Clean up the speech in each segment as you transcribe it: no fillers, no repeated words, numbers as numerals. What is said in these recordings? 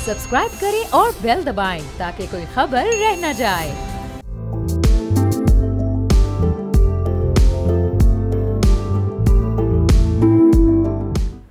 Subscribe करें और bell दबाएं ताकि कोई खबर रह न जाए।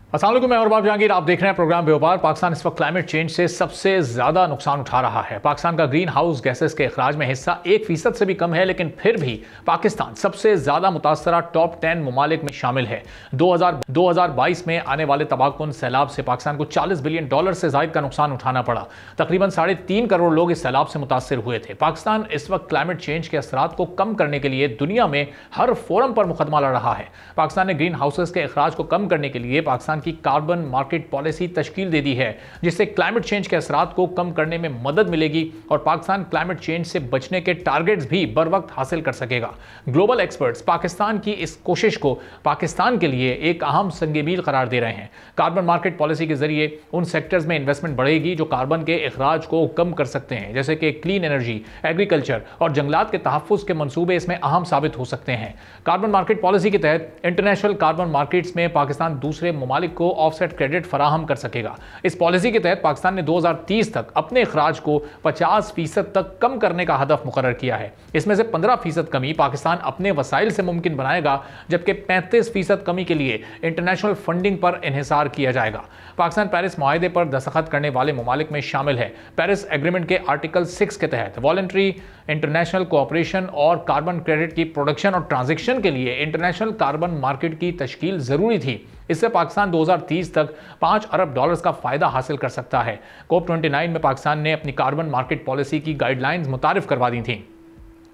अस्सलाम वालेकुम, मैं और बाब जहांगीर, आप देख रहे हैं प्रोग्राम व्यापार। पाकिस्तान इस वक्त क्लाइमेट चेंज से सबसे ज़्यादा नुकसान उठा रहा है। पाकिस्तान का ग्रीन हाउस गैसेस के अखराज में हिस्सा 1% से भी कम है, लेकिन फिर भी पाकिस्तान सबसे ज़्यादा मुतासरा टॉप 10 ममालिक में शामिल है। 2022 में आने वाले तबाहकुन सैलाब से पाकिस्तान को $40 बिलियन से ज़ायद का नुकसान उठाना पड़ा। तकरीबन 3.5 करोड़ लोग इस सैलाब से मुतासर हुए थे। पाकिस्तान इस वक्त क्लाइमेट चेंज के असरात को कम करने के लिए दुनिया में हर फोरम पर मुकदमा लड़ रहा है। पाकिस्तान ने ग्रीन हाउसेस के अखराज को कम करने के लिए पाकिस्तान की कार्बन मार्केट पॉलिसी तश्कील दे दी है, जिससे क्लाइमेट चेंज के असरात को कम करने में मदद मिलेगी और पाकिस्तान क्लाइमेट चेंज से बचने के टारगेट्स भी बर वक्त हासिल कर सकेगा। ग्लोबल एक्सपर्ट्स पाकिस्तान की इस कोशिश को पाकिस्तान के लिए एक अहम संग-ए-मील करार दे रहे हैं। कार्बन मार्केट पॉलिसी के जरिए उन सेक्टर्स में इन्वेस्टमेंट बढ़ेगी जो कार्बन के अखराज को कम कर सकते हैं, जैसे कि क्लीन एनर्जी, एग्रीकल्चर और जंगलात के तहफ्फुज के मंसूबे इसमें अहम साबित हो सकते हैं। कार्बन मार्केट पॉलिसी के तहत इंटरनेशनल कार्बन मार्केट्स में पाकिस्तान दूसरे ममालिक को ऑफसेट क्रेडिट फराहम कर सकेगा। इस पॉलिसी के तहत पाकिस्तान ने 2030 तक अपने अखराज को 50% तक कम करने का हदफ मुकर्रर किया है। इसमें से 15% कमी पाकिस्तान अपने वसाइल से मुमकिन बनाएगा, जबकि 35% कमी के लिए इंटरनेशनल फंडिंग पर इन्हिसार किया जाएगा। पाकिस्तान पेरिस मुआहदे पर दस्तखत करने वाले ममालिक में शामिल है। पेरिस एग्रीमेंट के आर्टिकल 6 के तहत वॉलंटरी इंटरनेशनल कोऑपरेशन और कार्बन क्रेडिट की प्रोडक्शन और ट्रांजैक्शन के लिए इंटरनेशनल कार्बन मार्केट की तश्कील जरूरी थी। इससे पाकिस्तान 2030 तक $5 अरब का फायदा हासिल कर सकता है। COP29 में पाकिस्तान ने अपनी कार्बन मार्केट पॉलिसी की गाइडलाइंस मुतारिफ करवा दी थी।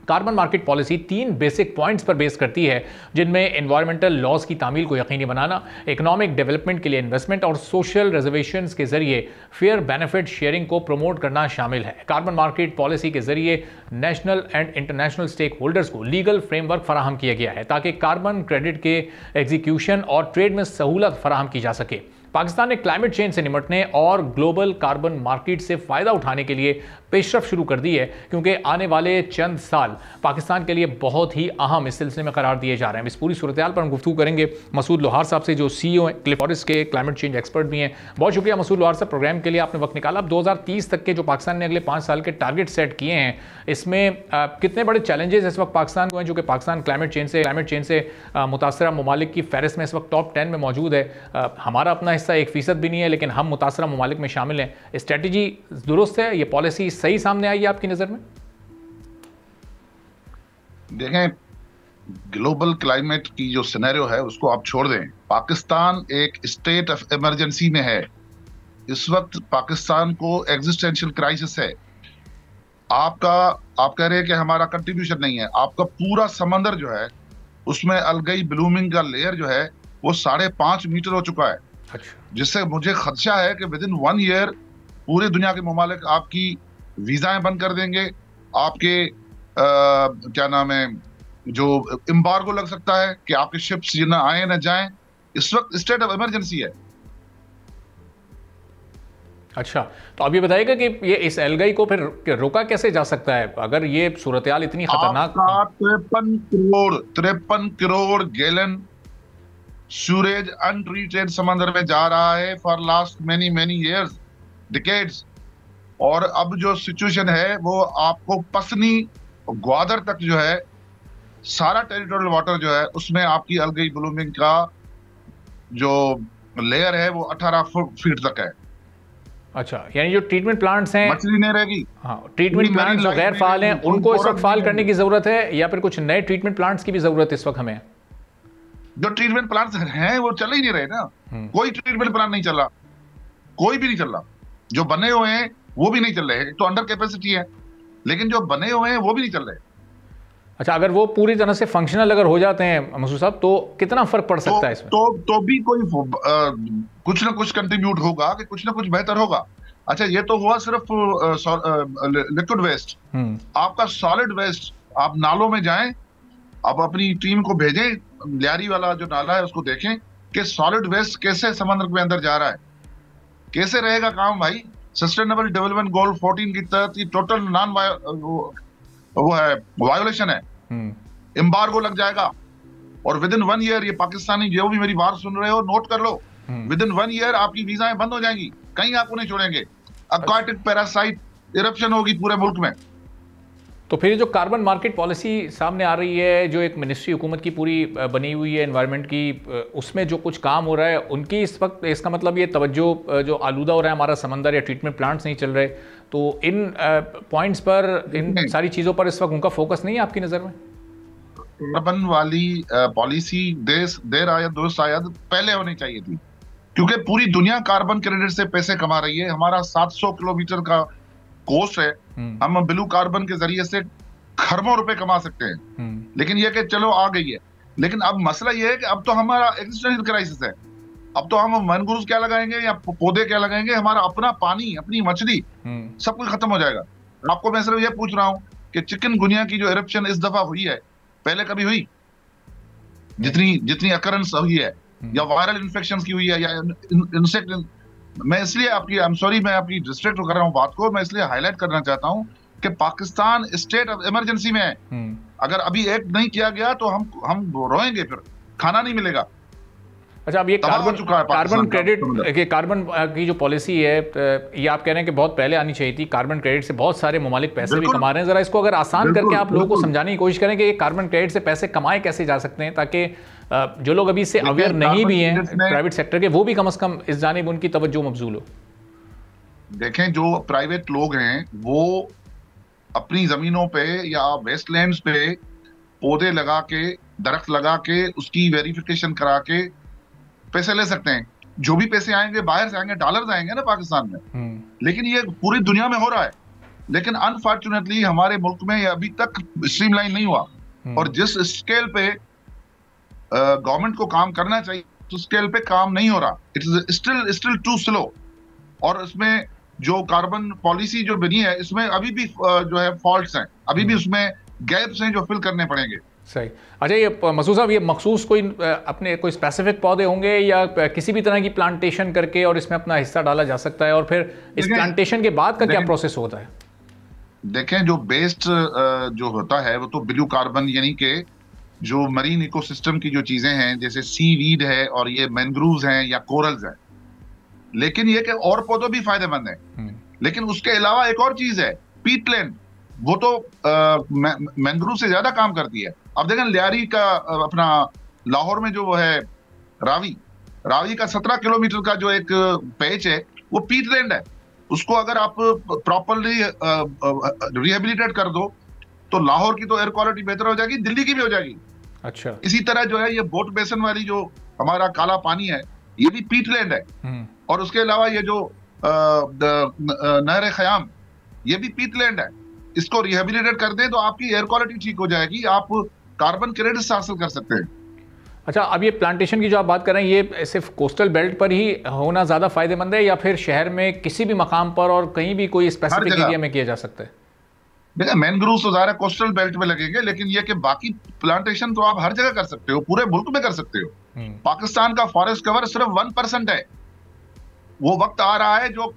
Carbon market policy 3 basic points पर बेस करती है, जिनमें एनवायरमेंटल लॉज की तामील को यकीनी बनाना, इकोनॉमिक डेवलपमेंट के लिए इन्वेस्टमेंट और सोशल रिजर्वेशंस के जरिए फेयर बेनिफिट शेयरिंग को प्रमोट करना शामिल है। कार्बन मार्केट पॉलिसी के जरिए national and international stakeholders को लीगल फ्रेमवर्क फराहम किया गया है ताकि कार्बन क्रेडिट के एग्जीक्यूशन और ट्रेड में सहूलत फराहम की जा सके। पाकिस्तान ने क्लाइमेट चेंज से निपटने और ग्लोबल कार्बन मार्केट से फायदा उठाने के लिए पेशरफ शुरू कर दी है, क्योंकि आने वाले चंद साल पाकिस्तान के लिए बहुत ही अहम इस सिलसिले में करार दिए जा रहे हैं। इस पूरी सूरत हाल पर हम गुफ्तगू करेंगे मसूद लोहार साहब से, जो CEO हैं, क्लिफ फॉरेस्ट के क्लाइमेट चेंज एक्सपर्ट भी हैं। बहुत शुक्रिया मसूद लोहार साहब, प्रोग्राम के लिए आपने वक्त निकाला। अब 2030 तक के जो पाकिस्तान ने अगले 5 साल के टारगेट सेट किए हैं, इसमें कितने बड़े चैलेंजेस इस वक्त पाकिस्तान को हैं, जो कि पाकिस्तान क्लाइमेट चेंज से मुतासरा ममालिक की फहरिस्त में इस वक्त टॉप 10 में मौजूद है। हमारा अपना हिस्सा 1% भी नहीं है, लेकिन हम मुतासरा ममालिक में शामिल हैं। स्ट्रेटजी दुरुस्त है, ये पॉलिसी सही सामने आई है आपकी नजर में? देखें, ग्लोबल क्लाइमेट की जो सिनेरियो है उसको आप छोड़ दें। पाकिस्तान एक स्टेट ऑफ इमरजेंसी में है। इस वक्त पाकिस्तान को एग्जिस्टेंशियल क्राइसिस है। आप कह रहे हैं कि हमारा कंट्रीब्यूशन नहीं है। आपका पूरा समंदर जो है उसमें अलगई ब्लूमिंग का लेयर जो है वो 5.5 मीटर हो चुका है। जिससे मुझे खदशा है कि विद इन 1 ईयर पूरी दुनिया के ममालिक आपकी वीजाएं बंद कर देंगे। आपके क्या नाम है, जो एम्बार्गो लग सकता है कि आपके शिप्स ना आए ना जाएं। इस वक्त स्टेट ऑफ इमरजेंसी है। अच्छा, तो आप ये बताइएगा कि ये इस एल्गाई को फिर रोका कैसे जा सकता है अगर ये सूरत हाल इतनी खतरनाक? 53 करोड़ गैलन सूरेज अनट्रीटेड समंदर में जा रहा है for last many years, decades. और अब जो सिचुएशन है वो आपको पसनी ग्वादर तक जो है सारा टेरिटोरियल वाटर जो है उसमें आपकी अलगई ब्लूमिंग का जो लेयर है वो 18 फीट तक है। अच्छा, यानी जो ट्रीटमेंट प्लांट्स हैं, मछली नहीं रहेगी। हाँ, ट्रीटमेंट प्लांट्स जो गैर फाल हैं उनको इस वक्त फाल करने की जरूरत है, या फिर कुछ नए ट्रीटमेंट प्लांट्स की भी जरूरत है इस वक्त हमें? जो ट्रीटमेंट प्लांट्स हैं वो चल ही नहीं रहे ना। कोई ट्रीटमेंट प्लांट नहीं चल रहा, कोई भी नहीं चल रहा। जो बने हुए हैं वो भी नहीं चल रहे हैं। तो अंडर कैपेसिटी है, लेकिन जो बने हुए हैं वो भी नहीं चल रहे। अच्छा, अगर वो पूरी तरह से फंक्शनल अगर हो जाते हैं मसूद साहब, तो कितना फर्क पड़ सकता है इसमें? तो भी कोई कुछ ना कुछ कंट्रीब्यूट होगा, कि कुछ ना कुछ बेहतर होगा। अच्छा, ये तो हुआ सिर्फ लिक्विड वेस्ट। आपका सॉलिड वेस्ट, आप नालों में जाएं, आप अपनी टीम को भेजें, लियारी वाला जो नाला है उसको देखें कि सॉलिड वेस्ट कैसे समंदर के अंदर जा रहा है, कैसे रहेगा काम भाई। सस्टेनेबल डेवलपमेंट गोल 14 की तहत ये टोटल वो है, वायोलेशन है। एम्बार्गो लग जाएगा और विद इन 1 ईयर, ये पाकिस्तानी जो भी मेरी बात सुन रहे हो नोट कर लो, विद इन 1 ईयर आपकी वीजाएं बंद हो जाएंगी, कहीं आपको नहीं छोड़ेंगे। aquatic पैरासाइट इरप्शन होगी पूरे मुल्क में। तो फिर जो कार्बन मार्केट पॉलिसी सामने आ रही है, जो एक मिनिस्ट्री हुकूमत की पूरी बनी हुई है एनवायरनमेंट की, उसमें जो कुछ काम हो रहा है उनकी इस वक्त, इसका मतलब ये तवज्जो जो आलूदा हो रहा है हमारा समंदर, या ट्रीटमेंट प्लांट्स नहीं चल रहे, तो इन पॉइंट्स पर, इन सारी चीज़ों पर इस वक्त उनका फोकस नहीं है आपकी नज़र में? कार्बन वाली पॉलिसी देर आयद दुरुस्त आयद पहले होनी चाहिए थी, क्योंकि पूरी दुनिया कार्बन क्रेडिट से पैसे कमा रही है। हमारा 700 किलोमीटर का कोस्ट है, हम ब्लू कार्बन के जरिए से खरबों रुपए कमा सकते हैं। लेकिन यह कि चलो आ गई है, लेकिन अब मसला यह है कि अब तो हमारा एग्जिस्टेंशियल क्राइसिस है। अब तो हम मैंग्रोव्स क्या लगाएंगे या पौधे क्या लगाएंगे, हमारा अपना पानी, अपनी मछली, सब कुछ खत्म हो जाएगा। आपको मैं सिर्फ यह पूछ रहा हूं कि चिकनगुनिया की जो इरप्शन इस दफा हुई है, पहले कभी हुई? जितनी अकरेंस हुई है, या वायरल इन्फेक्शन की हुई है, या इंसेक्ट, मैं इसलिए आई एम सॉरी, मैं आपकी डिस्ट्रैक्ट कर रहा हूँ बात को, मैं इसलिए हाईलाइट करना चाहता हूँ कि पाकिस्तान स्टेट ऑफ इमरजेंसी में है। अगर अभी एक्ट नहीं किया गया तो हम रोएंगे, फिर खाना नहीं मिलेगा। अच्छा, अब ये कार्बन क्रेडिट, कार्बन की जो पॉलिसी है, ये आप कह रहे हैं कि बहुत पहले आनी चाहिए थी। कार्बन क्रेडिट से बहुत सारे ममालिक पैसे भी कमा रहे हैं। जरा इसको अगर आसान करके आप लोगों को समझाने की कोशिश करें कि ये कार्बन क्रेडिट से पैसे कमाए कैसे जा सकते हैं, ताकि जो लोग अभी से अवेयर नहीं भी हैं प्राइवेट सेक्टर के, वो भी कम से कम इस जानिब उनकी तवज्जो मबजूल हो। देखें, जो प्राइवेट लोग हैं वो अपनी जमीनों पे या वेस्टलैंड्स पे पौधे लगा के, दरख्त लगा के, उसकी वेरिफिकेशन करा के पैसे ले सकते हैं। जो भी पैसे आएंगे बाहर से आएंगे, डॉलर्स आएंगे ना पाकिस्तान में। लेकिन ये पूरी दुनिया में हो रहा है, लेकिन अनफॉर्चुनेटली हमारे मुल्क में ये अभी तक स्ट्रीमलाइन नहीं हुआ। और जिस स्केल पे गवर्नमेंट को काम करना चाहिए, उस स्केल पे काम नहीं हो रहा। It is still too slow. और इसमें जो कार्बन पॉलिसी जो बनी है, इसमें अभी भी जो है फॉल्ट्स हैं, अभी भी उसमें गैप्स हैं जो फिल करने पड़ेंगे। सही। अच्छा, ये मसूद साहब, ये मखसूस कोई अपने कोई स्पेसिफिक पौधे होंगे या किसी भी तरह की प्लांटेशन करके और इसमें अपना हिस्सा डाला जा सकता है, और फिर इस प्लांटेशन के बाद का क्या प्रोसेस होता है? देखें, जो बेस्ड जो होता है वो तो ब्लू कार्बन, यानी कि जो मरीन इकोसिस्टम की जो चीजें हैं, जैसे सी वीड है और ये मैंग्रोव्स हैं या कोरल्स हैं। लेकिन ये कि और पौधे भी फायदेमंद हैं। लेकिन उसके अलावा एक और चीज है, पीटलैंड, वो तो मैंग्रोव से ज्यादा काम करती है। अब देखें, लियारी का अपना लाहौर में जो वो है रावी का 17 किलोमीटर का जो एक पैच है, वो पीटलैंड है। उसको अगर आप प्रॉपरली रिहेबिलिटेट कर दो तो लाहौर की तो एयर क्वालिटी बेहतर हो जाएगी, दिल्ली की भी हो जाएगी। अच्छा, इसी तरह जो है ये बोट बेसन वाली जो हमारा काला पानी है, ये भी पीटलैंड है। और उसके अलावा ये जो नहर ख़याम, ये भी पीटलैंड है। इसको रिहेबिलिटेट कर दें तो आपकी एयर क्वालिटी ठीक हो जाएगी, आप कार्बन क्रेडिट्स हासिल कर सकते हैं। अच्छा, अब ये प्लांटेशन की जो आप बात कर रहे हैं, ये सिर्फ कोस्टल बेल्ट पर ही होना ज़्यादा फायदेमंद है, या फिर शहर में किसी भी मकाम पर और कहीं भी कोई स्पेसिफिक एरिया में किया जा सकता है? देखिए, मैनग्रोव तो ज़्यादा कोस्टल बेल्ट में लगेंगे, लेकिन ये कि बाकी प्लांटेशन तो आप हर जगह कर सकते हो, पूरे मुल्क में कर सकते हो। पाकिस्तान का फॉरेस्ट कवर सिर्फ 1% है। वो वक्त आ रहा है जो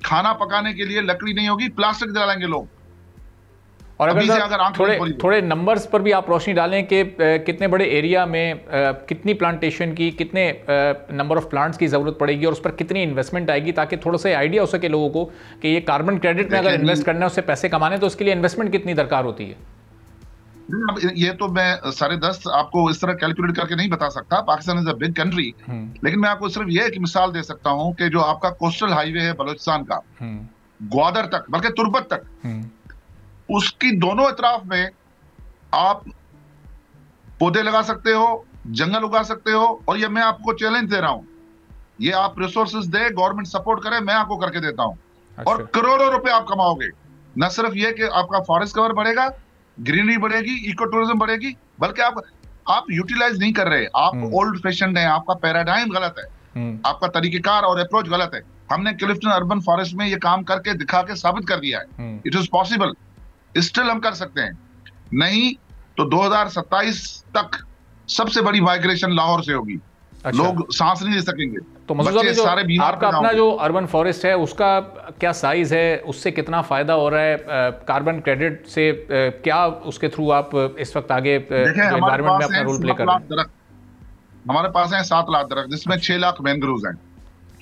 खाना पकाने के लिए लकड़ी नहीं होगी, प्लास्टिक जलाएंगे लोग। और अगर थोड़े नंबर्स पर भी आप रोशनी डालें कि कितने बड़े एरिया में कितनी प्लांटेशन की, कितने नंबर ऑफ प्लांट्स की ज़रूरत पड़ेगी और उस पर कितनी इन्वेस्टमेंट आएगी, ताकि थोड़ा सा आइडिया हो सके लोगों को कि ये कार्बन क्रेडिट में अगर इन्वेस्ट करना है, उससे पैसे कमाने, तो उसके लिए इन्वेस्टमेंट कितनी दरकार होती है? ये तो मैं सारे 10 आपको इस तरह कैलकुलेट करके नहीं बता सकता। Pakistan is a big country, लेकिन मैं आपको सिर्फ ये एक मिसाल दे सकता हूँ कि जो आपका कोस्टल हाईवे है बलूचिस्तान का, ग्वादर तक, बल्कि तुर्बत तक, उसकी दोनों अतराफ में आप पौधे लगा सकते हो, जंगल उगा सकते हो। और ये मैं आपको चैलेंज दे रहा हूं, ये आप रिसोर्सेज दे, गवर्नमेंट सपोर्ट करे, मैं आपको करके देता हूं। अच्छा। और करोड़ों रुपए आप कमाओगे। न सिर्फ ये कि आपका फॉरेस्ट कवर बढ़ेगा, ग्रीनरी बढ़ेगी, इको टूरिज्म बढ़ेगी, बल्कि आप यूटिलाइज नहीं कर रहे, आप ओल्ड फैशन है, आपका पैराडाइम गलत है, आपका तरीकेकार और अप्रोच गलत है। हमने क्लिफ्टन अर्बन फॉरेस्ट में ये काम करके दिखा के साबित कर दिया है। इट इज पॉसिबल, स्टिल हम कर सकते हैं। नहीं तो 2027 तक सबसे बड़ी माइग्रेशन लाहौर से होगी। अच्छा। लोग सांस नहीं ले सकेंगे। तो मसूद, आपका अपना जो अर्बन फॉरेस्ट है, उसका क्या साइज है, उससे कितना फायदा हो रहा है, कार्बन क्रेडिट से क्या उसके थ्रू आप इस वक्त आगे एनवायरनमेंट में अपना रोल प्ले कर रहे हैं? हमारे पास है 7 लाख दरख्त, जिसमें 6 लाख मैंग्रोव्स हैं।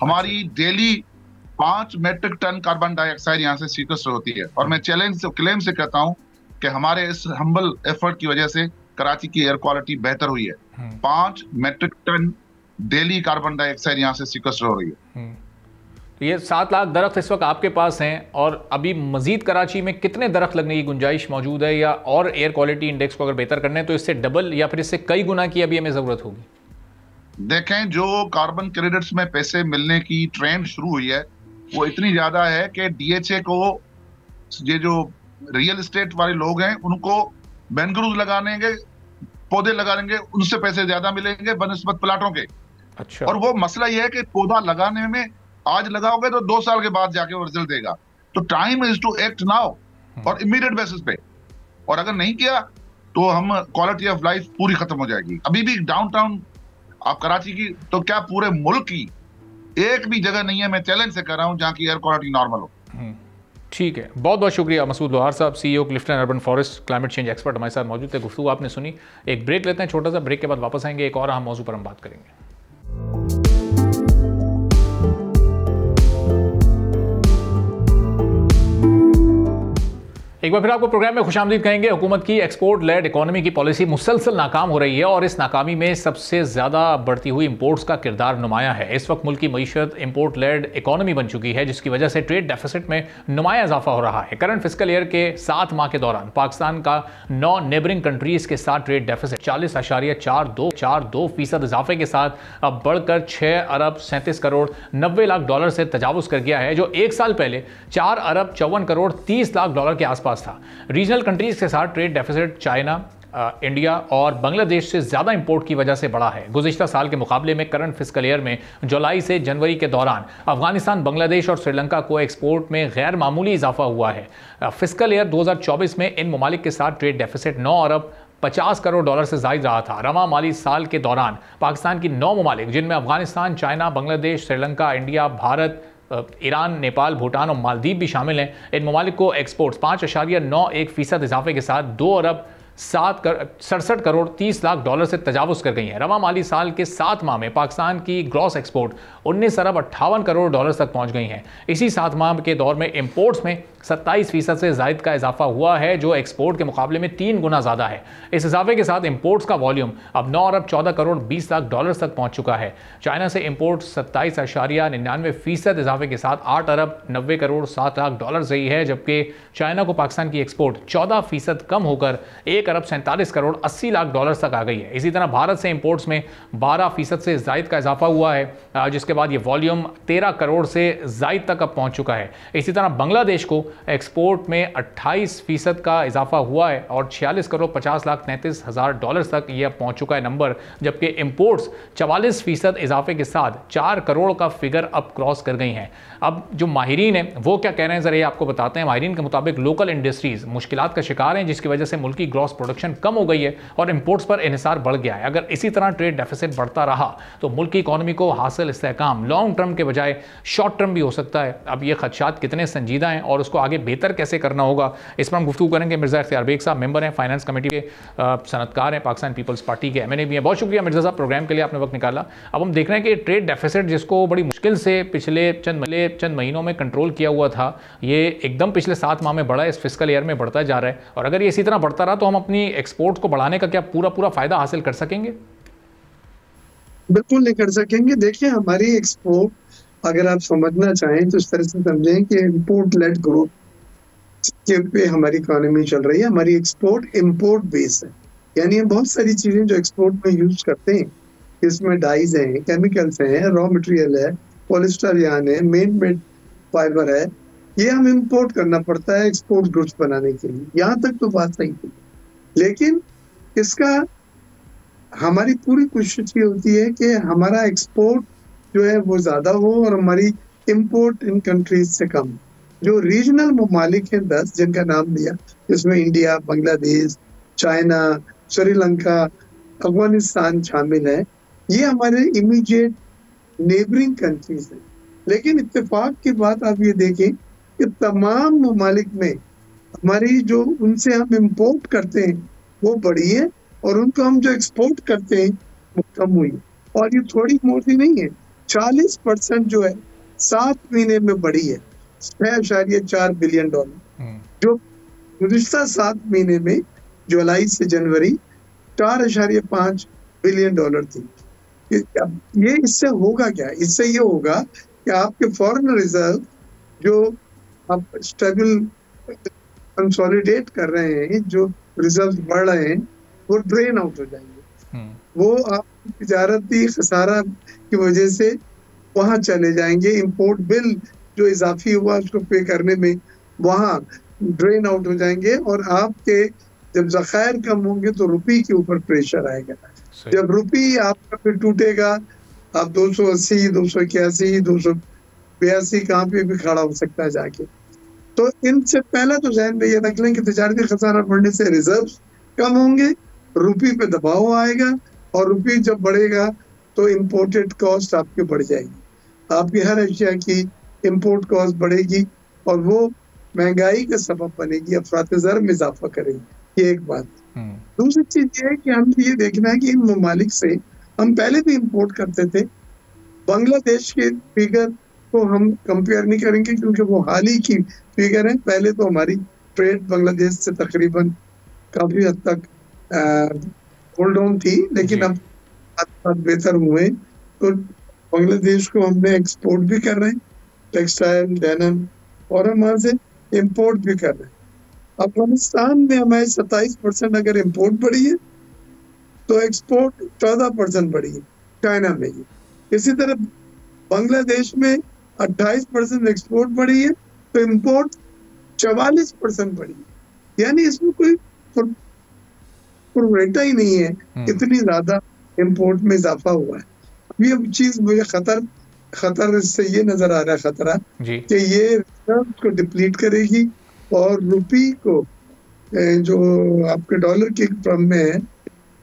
हमारी daily 5 metric ton carbon dioxide यहाँ से सीक्वेस्टर होती है। और मैं क्लेम से कहता हूँ कि हमारे इस हम्बल एफर्ट की वजह से कराची की एयर क्वालिटी बेहतर हुई है। 5 metric ton daily carbon dioxide यहाँ से सीक्वेस्टर हो रही है। तो ये 7 लाख दरख्त इस वक्त आपके पास हैं, और अभी मजीद कराची में कितने दरख्त लगने की गुंजाइश मौजूद है, या और एयर क्वालिटी इंडेक्स को अगर बेहतर करना है तो इससे डबल या फिर इससे कई गुना की अभी हमें जरूरत होगी? देखें, जो कार्बन क्रेडिट्स में पैसे मिलने की ट्रेंड शुरू हुई है वो इतनी ज्यादा है कि डीएचए को, ये जो रियल एस्टेट वाले लोग हैं उनको मैंग्रोव लगाने, पौधे लगाएंगे, उनसे पैसे ज्यादा मिलेंगे बनस्पत प्लाटों के। अच्छा। और वो मसला ये है कि पौधा लगाने में आज लगाओगे तो 2 साल के बाद जाके वो रिजल्ट देगा। तो time is to act now और इमीडिएट बेसिस पे। और अगर नहीं किया तो हम क्वालिटी ऑफ लाइफ पूरी खत्म हो जाएगी। अभी भी डाउनटाउन आप कराची की तो क्या पूरे मुल्क की एक भी जगह नहीं है, मैं चैलेंज से कर रहा हूं, जहां की एयर क्वालिटी नॉर्मल हो। ठीक है, बहुत बहुत शुक्रिया मसूद लोहार साहब, CEO Clifton urban forest climate change expert हमारे साथ मौजूद थे। गुफ्तगू आपने सुनी। एक ब्रेक लेते हैं, छोटा सा ब्रेक के बाद वापस आएंगे, एक और अहम मौजू पर हम बात करेंगे। एक बार फिर आपको प्रोग्राम में खुशामदीद कहेंगे। हुकूमत की एक्सपोर्ट लेड इकोनॉमी की पॉलिसी मुसलसल नाकाम हो रही है, और इस नाकामी में सबसे ज़्यादा बढ़ती हुई इंपोर्ट्स का किरदार नुमाया है। इस वक्त मुल्क की मईशत इंपोर्ट लेड इकोनॉमी बन चुकी है, जिसकी वजह से ट्रेड डेफिसिट में नुमाया इजाफा हो रहा है। करंट फिस्कल ईयर के 7 माह के दौरान पाकिस्तान का 9 नेबरिंग कंट्रीज़ के साथ ट्रेड डेफिसिट 40.42% इजाफे के साथ अब बढ़कर 6 अरब 37 करोड़ 90 लाख डॉलर से तजावुज़ कर गया है, जो एक साल पहले 4 अरब 54 करोड़ 30 लाख डॉलर के आसपास था। रीजनल कंट्रीज के साथ ट्रेड डेफिसिट चाइना, इंडिया और बांग्लादेश से ज़्यादा इंपोर्ट की वजह से बढ़ा है। गुज़िश्ता साल के मुकाबले में करंट फिस्कल ईयर में जुलाई से जनवरी के दौरान अफगानिस्तान, बांग्लादेश और श्रीलंका को एक्सपोर्ट में गैर मामूली इजाफा हुआ है। फिस्कल ईयर 2024 में इन ममालिक के साथ ट्रेड डेफिसिट 9 अरब 50 करोड़ डॉलर से ज़ायद रहा था। रवा माली साल के दौरान पाकिस्तान की 9 ममालिक, जिनमें Afghanistan, China, Bangladesh, Sri Lanka, India, Bharat, Iran, Nepal, Bhutan और मालदीव भी शामिल हैं, इन ममालिक को एक्सपोर्ट्स 5.91% इजाफे के साथ 2 अरब 67 करोड़ 30 लाख डॉलर से तजावुज़ कर गई है। रवा माली साल के 7 माह में पाकिस्तान की ग्रॉस एक्सपोर्ट 19 अरब 58 करोड़ डॉलर तक पहुंच गई हैं। इसी 7 माह के दौर में इंपोर्ट्स में 27% से ज़ायद का इजाफा हुआ है, जो एक्सपोर्ट के मुकाबले में 3 गुना ज़्यादा है। इस इजाफे के साथ इंपोर्ट्स का वॉल्यूम अब 9 अरब 14 करोड़ 20 लाख डॉलर तक पहुंच चुका है। चाइना से इंपोर्ट 27.99% इजाफे के साथ 8 अरब 90 करोड़ 7 लाख डॉलर रही है, जबकि चाइना को पाकिस्तान की एक्सपोर्ट 14% कम होकर 1 अरब 47 करोड़ 80 लाख डॉलर तक आ गई है। इसी तरह भारत से इंपोर्ट्स में 12% से ज़ायद का इजाफा हुआ है, जिसके बाद ये वॉल्यूम 13 करोड़ से ज़ायद तक अब पहुंच चुका है। इसी तरह बांग्लादेश को एक्सपोर्ट में 28% का इजाफा हुआ है और 46 करोड़ 50 लाख 33 हज़ार डॉलर तक यह पहुंच चुका है नंबर, जबकि इंपोर्ट्स 44% इजाफे के साथ 4 करोड़ का फिगर अब क्रॉस कर गई हैं। अब जो माहिरीन हैं वो क्या कह रहे हैं, ज़रा ये आपको बताते हैं। माहिरीन के मुताबिक लोकल इंडस्ट्रीज़ मुश्किलात का शिकार हैं, जिसकी वजह से मुल्की ग्रॉस प्रोडक्शन कम हो गई है और इंपोर्ट्स पर इन्हिसार बढ़ गया है। अगर इसी तरह ट्रेड डेफिसिट बढ़ता रहा तो मुल्क की इकॉनमी को हासिल इस्तेहकाम लॉन्ग टर्म के बजाय शॉर्ट टर्म भी हो सकता है। अब ये खदशात कितने संजीदा हैं और उसको आगे बेहतर कैसे करना होगा, इस पर हम गुफ्तगू करेंगे। मिर्ज़ा इख्तियार बेग साहब मेंबर हैं फाइनेंस कमेटी के, सनतकार हैं, पाकिस्तान पीपल्स पार्टी के MNA भी हैं। बहुत शुक्रिया मिर्ज़ा साहब, प्रोग्राम के लिए आपने वक्त निकाला। अब हम देख रहे हैं कि ट्रेड डेफिसिट जिसको बड़ी मुश्किल से पिछले चंद महीनों में कंट्रोल किया हुआ था, ये एकदम पिछले 7 माह में बढ़ा है, इस फिस्कल ईयर में बढ़ता जा रहा है। और अगर ये इसी तरह बढ़ता रहा तो हम अपनी एक्सपोर्ट को बढ़ाने का क्या पूरा फायदा हासिल कर सकेंगे? बिल्कुल नहीं कर सकेंगे। देखिए, हमारी एक्सपोर्ट अगर आप समझना चाहें तो इस तरह से समझें कि इंपोर्ट लेड ग्रोथ के पे हमारी इकोनॉमी चल रही है। हमारी एक्सपोर्ट इंपोर्ट बेस है, यानी हम बहुत सारी चीजें जो एक्सपोर्ट में यूज करते हैं, इसमें डाइज हैं, केमिकल्स हैं, रॉ मटेरियल है, पॉलिस्टर यार्न है, मेड फाइबर है, ये हम इंपोर्ट करना पड़ता है एक्सपोर्ट गुड्स बनाने के लिए। यहाँ तक तो बात सही थी, लेकिन इसका हमारी पूरी कोशिश ये होती है कि हमारा एक्सपोर्ट जो है वो ज्यादा हो और हमारी इंपोर्ट इन कंट्रीज से कम। जो रीजनल ममालिक हैं 10 जिनका नाम दिया, जिसमें इंडिया, बांग्लादेश, चाइना, श्रीलंका, अफगानिस्तान शामिल है, ये हमारे इमीडिएट नेबरिंग कंट्रीज हैं। लेकिन इत्तेफाक की बात आप ये देखें कि तमाम ममालिक में हमारी जो उनसे हम इंपोर्ट करते हैं वो बढ़ी है और उनको हम जो एक्सपोर्ट करते हैं वो कम हुई। और ये थोड़ी मोटी नहीं है, 40% जो है 7 महीने में बढ़ी है 6.4 बिलियन डॉलर, जो गुज़िश्ता 7 महीने में जुलाई से जनवरी 4.5 बिलियन डॉलर थी। ये इससे होगा क्या? इससे ये होगा कि आपके फॉरेन रिजर्व जो आप स्टेबल कंसोलिडेट कर रहे हैं, जो रिजर्व बढ़ रहे हैं, वो ड्रेन आउट हो जाएंगे। वो आपकी तिजारती खसारा की वजह से वहां चले जाएंगे। इंपोर्ट बिल जो इजाफी हुआ उसको पे करने में वहां ड्रेन आउट हो जाएंगे, और आपके जब ज़खायर कम होंगे तो रुपये के ऊपर प्रेशर आएगा। जब रुपये आपका फिर टूटेगा, आप 280, 281, 282 कहाँ पे भी खड़ा हो सकता है जाके। तो इनसे पहले तो ज़हन में ये रख लें कि तिजारती खसारा बढ़ने से रिजर्व कम होंगे, रुपये पे दबाव आएगा, और रुपये जब बढ़ेगा तो इम्पोर्टेड कॉस्ट आपकी बढ़ जाएगी। आपकी हर अशिया की इम्पोर्ट कॉस्ट बढ़ेगी और वो महंगाई का सबब बनेगी, अफरात-ए-ज़र में इजाफा करेगी। ये एक बात। दूसरी चीज ये है कि हम ये देखना है कि इन ममालिक से हम पहले भी इंपोर्ट करते थे। बांग्लादेश के फिगर को हम कंपेयर नहीं करेंगे क्योंकि वो हाल ही की फिगर है। पहले तो हमारी ट्रेड बांग्लादेश से तकरीबन काफी हद तक होल्ड ऑन थी, लेकिन अब बेहतर हुए। तो बांग्लादेश को हमने एक्सपोर्ट भी कर रहे हैं, टेक्सटाइल, डेनिम, और हम वहां से इम्पोर्ट भी कर रहे हैं। अफगानिस्तान में हमारे 27% अगर इम्पोर्ट बढ़ी है तो एक्सपोर्ट 14% बढ़ी है चाइना में ही। इसी तरह बांग्लादेश में 28% एक्सपोर्ट बढ़ी है तो इम्पोर्ट 44% बढ़ी है। यानी इसमें कोई रेटा ही नहीं है, इतनी ज्यादा इम्पोर्ट में इजाफा हुआ है। ये चीज मुझे खतर इससे ये नजर आ रहा है, खतरा कि ये रिजर्व को डिप्लीट करेगी और रुपये को जो आपके डॉलर के फॉर्म में है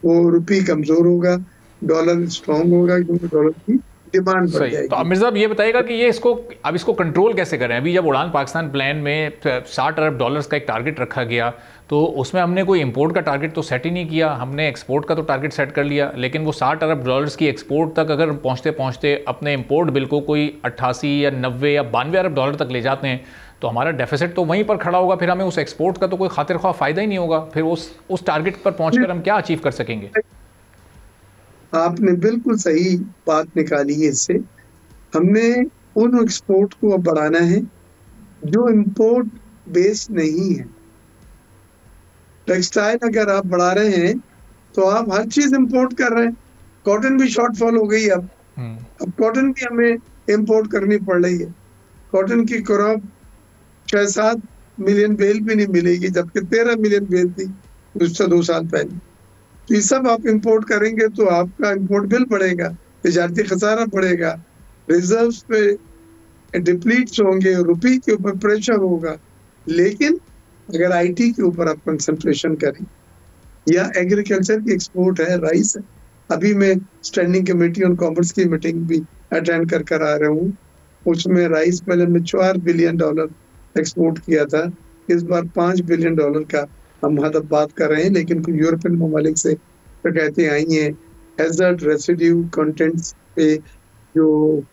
वो रुपये कमजोर होगा, डॉलर स्ट्रांग होगा क्योंकि डॉलर की डिमांड बढ़ जाएगी। तो अब मिर्जा ये बताइएगा कि ये इसको कंट्रोल कैसे करें? अभी जब उड़ान पाकिस्तान प्लान में 60 अरब डॉलर्स का एक टारगेट रखा गया तो उसमें हमने कोई इंपोर्ट का टारगेट तो सेट ही नहीं किया, हमने एक्सपोर्ट का तो टारगेट सेट कर लिया। लेकिन वो 60 अरब डॉलर्स की एक्सपोर्ट तक अगर पहुँचते पहुँचते अपने इंपोर्ट बिल को कोई 88 या 90 या 92 अरब डॉलर तक ले जाते हैं तो हमारा डेफिसिट तो वहीं पर खड़ा होगा। फिर हमें उस एक्सपोर्ट का तो कोई खातिर ख्वाह फ़ायदा ही नहीं होगा। फिर उस टारगेट पर पहुँचकर हम क्या अचीव कर सकेंगे? आपने बिल्कुल सही बात निकाली है। इससे हमने उन एक्सपोर्ट को अब बढ़ाना है जो इंपोर्ट बेस्ड नहीं है। टेक्सटाइल अगर आप बढ़ा रहे हैं तो आप हर चीज इंपोर्ट कर रहे हैं। कॉटन भी शॉर्टफॉल हो गई अब कॉटन भी हमें इंपोर्ट करनी पड़ रही है। कॉटन की क्रॉप 6-7 मिलियन बेल भी नहीं मिलेगी, जबकि 13 मिलियन बेल थी उससे 2 साल पहले। तो ये सब आप इंपोर्ट करेंगे तो आपका इंपोर्ट बिल बढ़ेगा, तिजारती खसारा बढ़ेगा, रिजर्व्स पे डिप्लीट्स होंगे, रुपये के ऊपर प्रेशर होगा। लेकिन अगर आईटी के ऊपर आप कंसंट्रेशन करें या एग्रीकल्चर की एक्सपोर्ट है, राइस है। अभी मैं स्टैंडिंग कमेटी ऑन कॉमर्स की मीटिंग भी अटेंड कर आ रहा हूँ। उसमें राइस पहले में 4 बिलियन डॉलर एक्सपोर्ट किया था, इस बार 5 बिलियन डॉलर का हम हदफ बात कर रहे हैं। लेकिन कुछ यूरोपियन ममालिक से शिकायतें आई हैं हैजर्ड रेसिड्यू कंटेंट्स पे, जो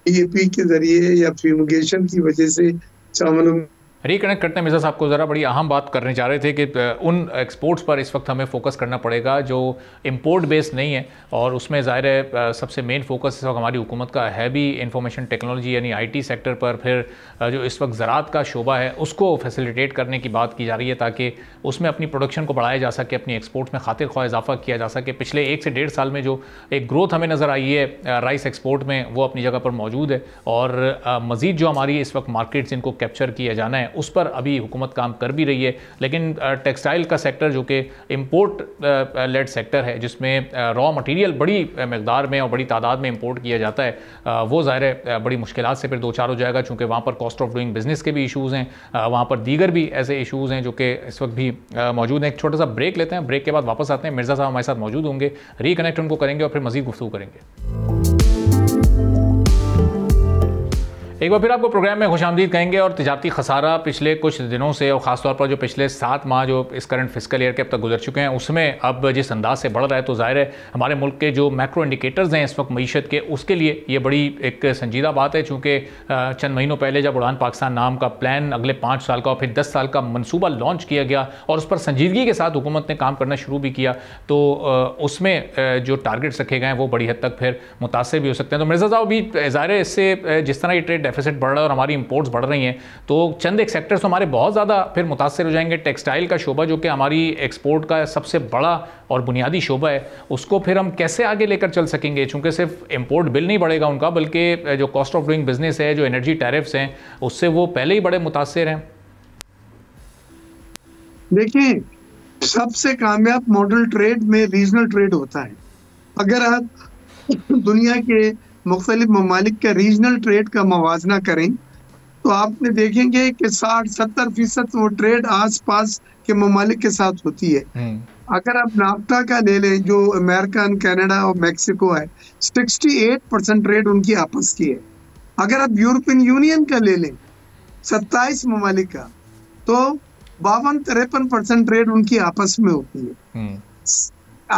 डीएपी के जरिए या फ्यूमिगेशन की वजह से चावलों रिकनेक्ट करते हैं मिर्जा साहब को। ज़रा बड़ी अहम बात करने जा रहे थे कि उन एक्सपोर्ट्स पर इस वक्त हमें फोकस करना पड़ेगा जो इंपोर्ट बेस्ड नहीं है, और उसमें ज़ाहिर है सबसे मेन फोकस इस वक्त हमारी हुकूमत का है भी इंफॉर्मेशन टेक्नोलॉजी यानी आईटी सेक्टर पर। फिर जो इस वक्त ज़राअत का शोबा है उसको फैसिलिटेट करने की बात की जा रही है ताकि उसमें अपनी प्रोडक्शन को बढ़ाया जा सके, अपनी एक्सपोर्ट्स में खातिर ख्वाह इजाफा किया जा सके। पिछले 1 से 1.5 साल में जो एक ग्रोथ हमें नज़र आई है राइस एक्सपोर्ट में, वो अपनी जगह पर मौजूद है। और मज़ीद जो हमारी इस वक्त मार्केट जिनको कैप्चर किया जाना है उस पर अभी हुकूमत काम कर भी रही है। लेकिन टेक्सटाइल का सेक्टर जो कि इंपोर्ट लेड सेक्टर है, जिसमें रॉ मटेरियल बड़ी मकदार में और बड़ी तादाद में इंपोर्ट किया जाता है, वो ज़ाहिर है बड़ी मुश्किलात से फिर दो चार हो जाएगा, चूँकि वहाँ पर कॉस्ट ऑफ डूइंग बिजनेस के भी इशूज़ हैं, वहाँ पर दीगर भी ऐसे इशूज़ हैं जो कि इस वक्त भी मौजूद हैं। एक छोटा सा ब्रेक लेते हैं, ब्रेक के बाद वापस आते हैं। मिर्ज़ा साहब हमारे साथ मौजूद होंगे, रिकनेक्ट उनको करेंगे और फिर मज़ीद गुफ्तगू करेंगे। एक बार फिर आपको प्रोग्राम में खुशामदीद कहेंगे। और तिजारती खसारा पिछले कुछ दिनों से और ख़ासतौर पर जो पिछले 7 माह जो इस करंट फिस्कल ईयर के अब तक गुजर चुके हैं, उसमें अब जिस अंदाज से बढ़ रहा है, तो ज़ाहिर है हमारे मुल्क के जो मैक्रो इंडिकेटर्स हैं इस वक्त मईशत के, उसके लिए ये बड़ी एक संजीदा बात है। चूँकि चंद महीनों पहले जब उड़ान पाकिस्तान नाम का प्लान अगले 5 साल का और फिर 10 साल का मनसूबा लॉन्च किया गया और उस पर संजीदगी के साथ हुकूमत ने काम करना शुरू भी किया, तो उसमें जो टारगेट्स रखे गए हैं वो बड़ी हद तक फिर मुतासिर भी हो सकते हैं। तो मिर्ज़ा साहब, भी ज़ाहिर है इससे जिस तरह ये ट्रेड डेफिसिट बढ़ रहा है और हमारी इंपोर्ट्स बढ़ रही हैं, तो चंद एक सेक्टर्स तो हमारे बहुत ज़्यादा फिर मुतासिर हो जाएंगे। टेक्सटाइल का शोबा जो कि हमारी एक्सपोर्ट का सबसे बड़ा और बुनियादी शोबा है, उसको फिर हम कैसे आगे लेकर चल सकेंगे? चूँकि सिर्फ इंपोर्ट बिल नहीं बढ़ेगा उनका, बल्कि जो कॉस्ट ऑफ डूइंग बिजनेस है, जो एनर्जी टैरिफ्स हैं, उससे वो पहले ही बड़े मुतासिर हैं। देखिए, सबसे कामयाब मॉडल ट्रेड में रीजनल ट्रेड होता है। अगर आप दुनिया के मुख्तलिफ ममालिक का रीजनल ट्रेड का मवाजना करें तो आपने देखेंगे कि 60-70% वो ट्रेड आसपास के ममालिक के साथ होती है। अगर आप नाफ्टा का ले लें, जो अमेरिका, कनाडा और मैक्सिको है, 68% ट्रेड उनकी आपस की है। अगर आप यूरोपियन यूनियन का ले लें, 27 ममालिक का, तो 52-53% ट्रेड उनकी आपस में होती है।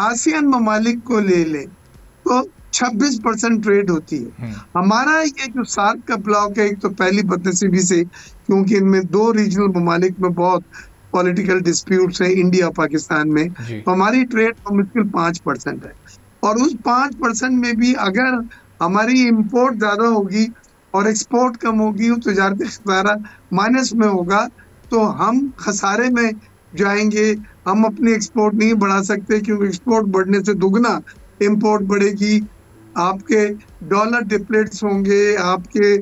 आसियान ममालिक को ले लें तो 26% ट्रेड होती है। हमारा ये जो सार्क का ब्लॉक है, एक तो पहली बदनसीबी से, क्योंकि इनमें 2 रीजनल ममालिक में बहुत पॉलिटिकल डिस्प्यूट्स हैं, इंडिया पाकिस्तान में, तो हमारी ट्रेड तो मुश्किल 5% है। और उस 5% में भी अगर हमारी इंपोर्ट ज्यादा होगी और एक्सपोर्ट कम होगी, तो तजारती खसारा माइनस में होगा, तो हम खसारे में जाएंगे। हम अपनी एक्सपोर्ट नहीं बढ़ा सकते, क्योंकि एक्सपोर्ट बढ़ने से दुगना इंपोर्ट बढ़ेगी। आपके डॉलर डिप्लेट्स होंगे, आपके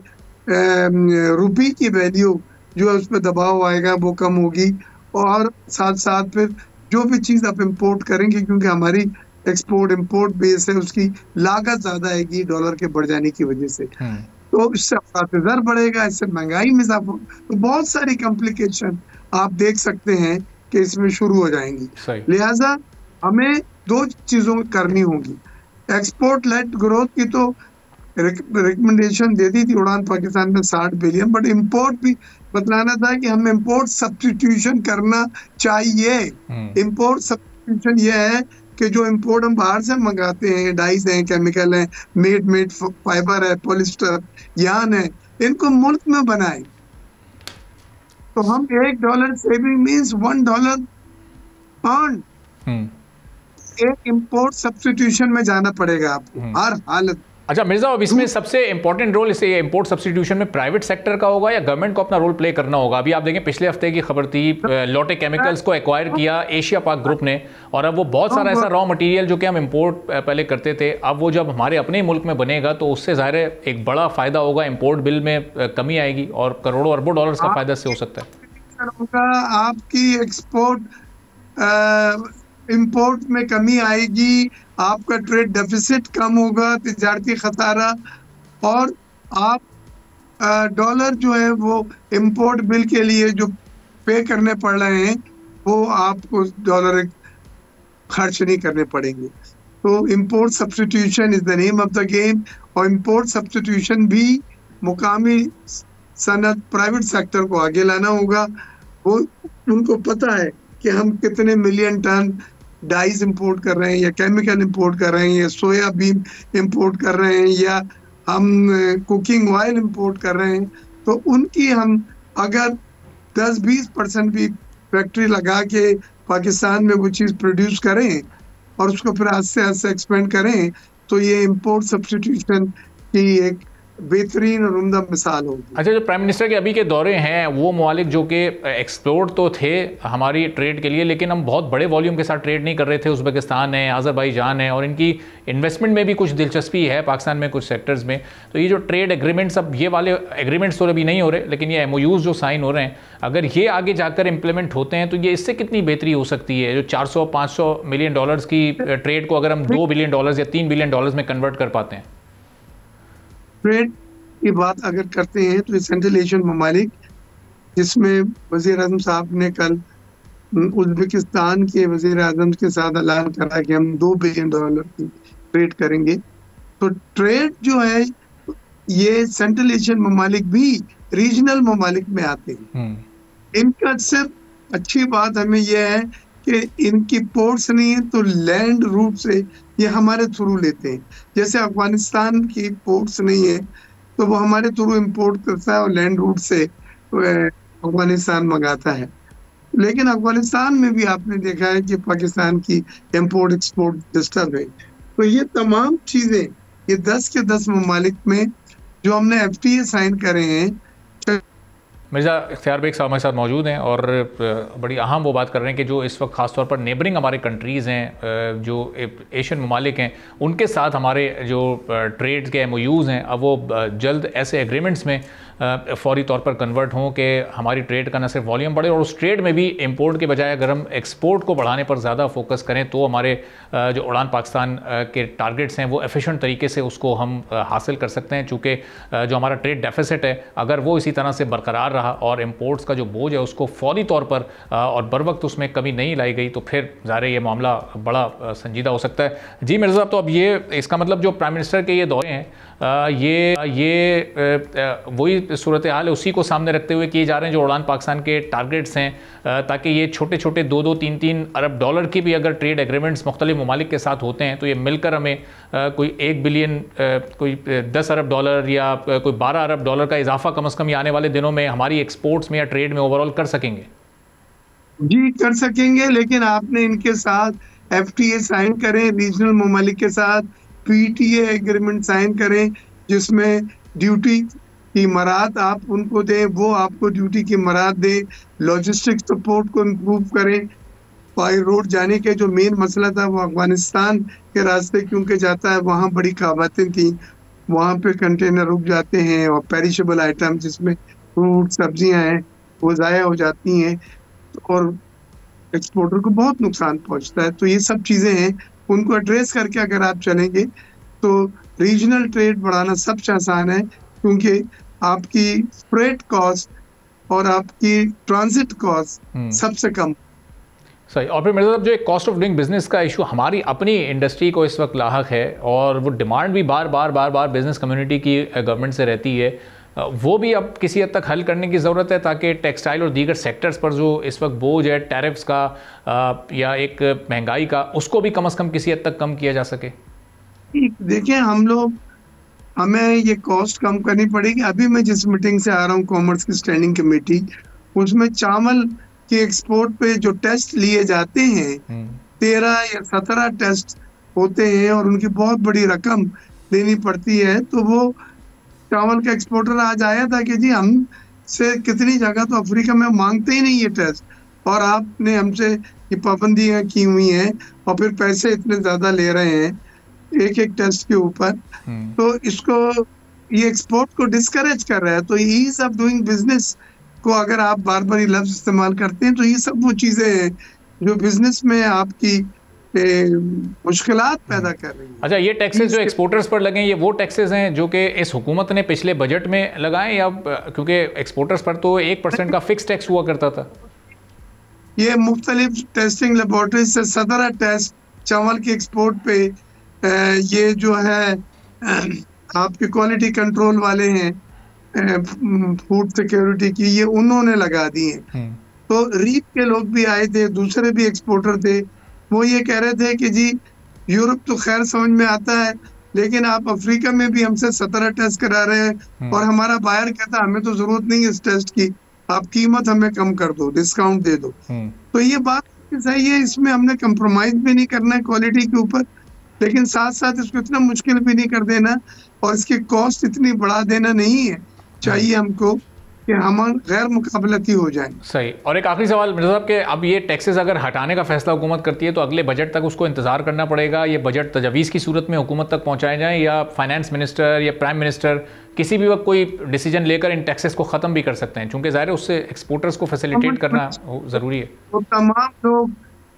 रुपये की वैल्यू जो है उस पर दबाव आएगा वो कम होगी, और साथ साथ फिर जो भी चीज़ आप इंपोर्ट करेंगे, क्योंकि हमारी एक्सपोर्ट इंपोर्ट बेस है, उसकी लागत ज़्यादा आएगी डॉलर के बढ़ जाने की वजह से, तो इससे अफरात-ए-ज़र बढ़ेगा, इससे महंगाई में इजाफा, तो बहुत सारी कॉम्प्लिकेशन आप देख सकते हैं कि इसमें शुरू हो जाएंगी। लिहाजा हमें 2 चीज़ों करनी होगी। एक्सपोर्ट लेड ग्रोथ की तो रिकमेंडेशन दे दी थी उड़ान पाकिस्तान में 60 बिलियन, बट इंपोर्ट भी बतलाना था कि हमें इंपोर्ट सब्स्टिट्यूशन करना चाहिए। इंपोर्ट सब्स्टिट्यूशन ये है कि जो इंपोर्ट हम बाहर से मंगाते हैं, डाइस हैं, केमिकल हैं, मेड फाइबर है, पॉलिस्टर, यान है, इनको मुल्क में बनाएं। तो हम $1 सेविंग मीन्स $1 अर्न। एक इंपोर्ट सब्स्टिट्यूशन में जाना पड़ेगा आपको हर हालत। अच्छा मिर्जा, अब इसमें सबसे इंपॉर्टेंट रोल इसे इंपोर्ट सब्स्टिट्यूशन में प्राइवेट सेक्टर का होगा या गवर्नमेंट को अपना रोल प्ले करना होगा? अभी आप देखें, पिछले हफ्ते की खबर थी, लोटे केमिकल्स को एक्वायर किया एशिया पाक ग्रुप ने, और अब वो बहुत सारा ऐसा रॉ मटेरियल जो कि हम इंपोर्ट पहले करते थे, अब वो जब हमारे अपने मुल्क में बनेगा तो उससे ज़ाहिर है एक बड़ा फ़ायदा होगा, इंपोर्ट बिल में कमी आएगी और करोड़ों अरबों डॉलर्स का फ़ायदा से हो सकता है। आपकी एक्सपोर्ट इंपोर्ट में कमी आएगी, आपका ट्रेड डेफिसिट कम होगा, तिजारती खसारा, और आप डॉलर जो है वो इंपोर्ट बिल के लिए जो पे करने पड़ रहे हैं वो आपको डॉलर खर्च नहीं करने पड़ेंगे। तो import substitution is the name of the game, और इंपोर्ट सब्स्टिट्यूशन भी मुकामी सनत प्राइवेट सेक्टर को आगे लाना होगा। वो उनको पता है कि हम कितने मिलियन टन डाइस इंपोर्ट कर रहे हैं, या केमिकल इंपोर्ट कर रहे हैं, या सोयाबीन इंपोर्ट कर रहे हैं, या हम कुकिंग ऑयल इंपोर्ट कर रहे हैं, तो उनकी हम अगर 10-20% भी फैक्ट्री लगा के पाकिस्तान में वो चीज़ प्रोड्यूस करें और उसको फिर आस्ते आस्ते एक्सपेंड करें, तो ये इंपोर्ट सब्स्टिट्यूशन की एक बेहतरीन और उम्दा मिसाल होगी। अच्छा, जो प्राइम मिनिस्टर के अभी के दौरे हैं, वो ममालिक जो कि एक्सप्लोर्ड तो थे हमारी ट्रेड के लिए, लेकिन हम बहुत बड़े वॉल्यूम के साथ ट्रेड नहीं कर रहे थे। उज़्बेकिस्तान है, अज़रबैजान है, और इनकी इन्वेस्टमेंट में भी कुछ दिलचस्पी है पाकिस्तान में कुछ सेक्टर्स में। तो ये जो ट्रेड एग्रीमेंट्स, अब ये वाले एग्रीमेंट्स तो अभी नहीं हो रहे, लेकिन ये MOUs जो साइन हो रहे हैं, अगर ये आगे जाकर इम्प्लीमेंट होते हैं तो ये इससे कितनी बेहतरी हो सकती है? जो 400-500 मिलियन डॉलर्स की ट्रेड को अगर हम $2 बिलियन या $3 बिलियन में कन्वर्ट कर पाते हैं। ट्रेड की बात अगर करते हैं तो सेंट्रल एशियन ममालिक, जिसमें वज़ीर आज़म साहब ने कल उज़्बेकिस्तान के वज़ीर आज़म के साथ ऐलान करा कि हम $2 बिलियन की ट्रेड करेंगे, तो ट्रेड जो है ये सेंट्रल एशियन ममालिक भी रीजनल ममालिक में आते हैं। इनका सिर्फ अच्छी बात हमें यह है कि इनकी पोर्ट्स नहीं है तो लैंड रूट से ये हमारे थ्रू लेते हैं। जैसे अफगानिस्तान की पोर्ट्स नहीं है तो वो हमारे थ्रू इंपोर्ट करता है और लैंड रूट से अफगानिस्तान मंगाता है। लेकिन अफगानिस्तान में भी आपने देखा है कि पाकिस्तान की इंपोर्ट एक्सपोर्ट डिस्टर्ब है। तो ये तमाम चीजें ये 10 के 10 ममालिक में जो हमने FTA साइन करे हैं। मिर्ज़ा इख्तियार बेग साहब हमारे साथ मौजूद हैं और बड़ी अहम वो बात कर रहे हैं कि जो इस वक्त ख़ास तौर पर नेबरिंग हमारे कंट्रीज़ हैं, जो एशियन ममालिक हैं, उनके साथ हमारे जो ट्रेड के MOUs हैं अब वो जल्द ऐसे एग्रीमेंट्स में फौरी तौर पर कन्वर्ट हों कि हमारी ट्रेड का न सिर्फ वॉल्यूम बढ़े और उस ट्रेड में भी इंपोर्ट के बजाय अगर हम एक्सपोर्ट को बढ़ाने पर ज़्यादा फोकस करें तो हमारे जो उड़ान पाकिस्तान के टारगेट्स हैं वो एफिशिएंट तरीके से उसको हम हासिल कर सकते हैं। चूँकि जो हमारा ट्रेड डेफिसिट है अगर वो इसी तरह से बरकरार रहा और इम्पोर्ट्स का जो बोझ है उसको फौरी तौर पर और बर वक्त उसमें कमी नहीं लाई गई तो फिर ज़ाहिर ये मामला बड़ा संजीदा हो सकता है। जी मिर्ज़ा साहब, तो अब ये इसका मतलब जो प्राइम मिनिस्टर के ये दौरे हैं वही सूरत हाल है उसी को सामने रखते हुए किए जा रहे हैं जो उड़ान पाकिस्तान के टारगेट्स हैं, ताकि ये छोटे छोटे 2-2, 3-3 अरब डॉलर की भी अगर ट्रेड एग्रीमेंट्स मुख्तलिफ ममालिक के साथ होते हैं तो ये मिलकर हमें कोई 1 बिलियन कोई 10 अरब डॉलर या कोई 12 अरब डॉलर का इजाफा कम अज़ कम आने वाले दिनों में हमारी एक्सपोर्ट्स में या ट्रेड में ओवरऑल कर सकेंगे। जी कर सकेंगे, लेकिन आपने इनके साथ FTA साइन करें, रीजनल ममालिक के साथ PTA एग्रीमेंट साइन करें जिसमें ड्यूटी की मराद आप उनको दें, वो आपको ड्यूटी की मराद दें, लॉजिस्टिक सपोर्ट को इम्प्रूव करें। बाई रोड जाने के जो मेन मसला था वो अफगानिस्तान के रास्ते क्योंकि जाता है, वहाँ बड़ी कहावतें थी, वहाँ पे कंटेनर रुक जाते हैं और पेरिशेबल आइटम जिसमें फ्रूट सब्जियां हैं वो ज़ाया हो जाती हैं और एक्सपोर्टर को बहुत नुकसान पहुंचता है। तो ये सब चीज़ें हैं, उनको एड्रेस करके अगर आप चलेंगे तो रीजनल ट्रेड बढ़ाना सबसे आसान है, क्योंकि आपकी फ्रेट कॉस्ट और आपकी ट्रांजिट कॉस्ट सबसे कम। सही। और फिर मेरे साहब जो एक कॉस्ट ऑफ डूइंग बिजनेस का इशू हमारी अपनी इंडस्ट्री को इस वक्त लाहक है और वो डिमांड भी बार बार बिजनेस कम्युनिटी की गवर्नमेंट से रहती है, वो भी अब किसी हद तक हल करने की ज़रूरत है ताकि टेक्सटाइल और दीगर सेक्टर्स पर जो इस वक्त बोझ है टैरिफ्स का या एक महंगाई का, उसको भी कम से कम किसी हद तक कम किया जा सके। देखिए हमें ये कॉस्ट कम करनी पड़ेगी। अभी मैं जिस मीटिंग से आ रहा हूँ कॉमर्स की स्टैंडिंग कमेटी, उसमें चावल के एक्सपोर्ट पे जो टेस्ट लिए जाते हैं 13 या 17 टेस्ट होते हैं और उनकी बहुत बड़ी रकम देनी पड़ती है। तो वो चावल का एक्सपोर्टर आज आया था कि जी हम से कितनी जगह तो अफ्रीका में मांगते ही नहीं ये टेस्ट और आपने हमसे ये पाबंदियां की हुई हैं और फिर पैसे इतने ज्यादा ले रहे हैं एक टेस्ट के ऊपर। तो इसको ये एक्सपोर्ट को डिस्करेज कर रहा है। तो ईज ऑफ डूइंग बिजनेस को अगर आप बार बार ये लफ्ज इस्तेमाल करते हैं तो ये सब वो चीजें हैं जो बिजनेस में आपकी मुश्किलात पैदा कर रही है। अच्छा, ये टैक्सेस जो एक्सपोर्टर्स पर लगे ये वो टैक्सेस हैं जो कि इस हुकूमत ने पिछले बजट में लगाए, या क्योंकि एक्सपोर्टर्स पर तो 1% का फिक्स टैक्स हुआ करता था? ये मुख्तलिफ टेस्टिंग लेबोरेटरी से 17 टेस्ट चावल के एक्सपोर्ट पे ये जो है आपके क्वालिटी कंट्रोल वाले हैं फूड सिक्योरिटी की, ये उन्होंने लगा दी है। तो रीप के लोग भी आए थे, दूसरे भी एक्सपोर्टर थे, वो ये कह रहे थे कि जी यूरोप तो खैर समझ में आता है लेकिन आप अफ्रीका में भी हमसे 17 टेस्ट करा रहे हैं और हमारा बायर कहता हमें तो जरूरत नहीं है इस टेस्ट की, आप कीमत हमें कम कर दो, डिस्काउंट दे दो। तो ये बात सही है, इसमें हमने कंप्रोमाइज भी नहीं करना है क्वालिटी के ऊपर, लेकिन साथ साथ इसको इतना मुश्किल भी नहीं कर देना और इसकी कॉस्ट इतनी बढ़ा देना नहीं है। चाहिए हमको कि हम गैर मुकाबलती हो जाएं। सही। और एक आखिरी सवाल मिर्ज़ा साहब के, अब ये टैक्सेस अगर हटाने का फैसला हुकूमत करती है तो अगले बजट तक उसको इंतजार करना पड़ेगा, ये बजट तजवीज़ की सूरत में हुकूमत तक पहुंचाए जाएं, या फाइनेंस मिनिस्टर या प्राइम मिनिस्टर किसी भी वक्त कोई डिसीजन लेकर इन टैक्सेस को ख़त्म भी कर सकते हैं, चूँकि ज़ाहिर है उससे एक्सपोर्टर्स को फैसिलिटेट करना ज़रूरी है। वो तमाम लोग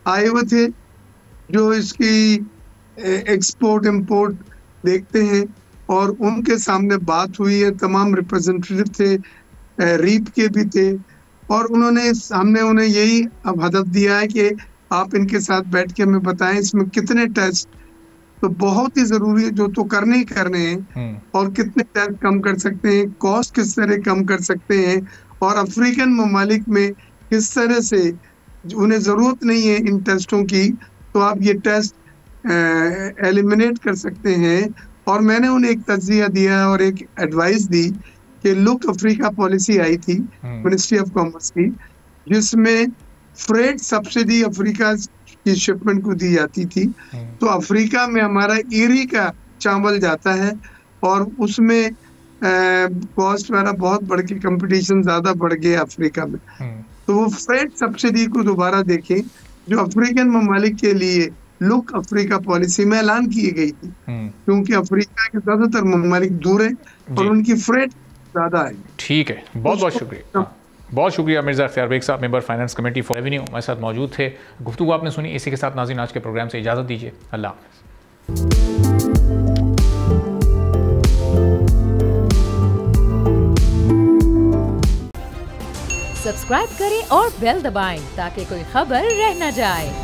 आए हुए थे जो इसकी एक्सपोर्ट इम्पोर्ट देखते हैं और उनके सामने बात हुई है, तमाम रिप्रेजेंटेटिव थे, रीप के भी थे और हमने उन्हें यही अब हदफ दिया है कि आप इनके साथ बैठ के हमें बताएं इसमें कितने टेस्ट तो बहुत ही जरूरी है, जो तो करने ही करने हैं, और कितने टेस्ट कम कर सकते हैं, कॉस्ट किस तरह कम कर सकते हैं, और अफ्रीकन ममालिक में किस तरह से उन्हें जरूरत नहीं है इन टेस्टों की, तो आप ये टेस्ट एलिमिनेट कर सकते हैं। और मैंने उन्हें एक तज्जिया दिया और एक एडवाइस दी कि लुक अफ्रीका पॉलिसी आई थी मिनिस्ट्री ऑफ कॉमर्स की, जिसमें फ्रेट सब्सिडी अफ्रीका की शिपमेंट को दी जाती थी। तो अफ्रीका में हमारा ईरी का चावल जाता है और उसमें कॉस्ट वाला बहुत बढ़ के कंपटीशन ज्यादा बढ़ गया अफ्रीका में। तो वो फ्रेट सब्सिडी को दोबारा देखें, जो अफ्रीकन ममालिक के लिए लुक अफ्रीका पॉलिसी में ऐलान की गई थी, क्योंकि अफ्रीका के ज्यादातर ममालिक दूर है और उनकी फ्रेट ज्यादा है। ठीक है, बहुत बहुत शुक्रिया। बहुत शुक्रिया मिर्ज़ा इख्तियार बेग साहब, member finance committee for revenue, हमारे साथ मौजूद थे। गुफ्तगू आपने सुनी। इसी के साथ नाज़रीन आज के प्रोग्राम से इजाज़त दीजिए। अल्लाह हाफ़िज़। सब्सक्राइब करें और बेल दबाएं ताकि कोई खबर रह न जाए।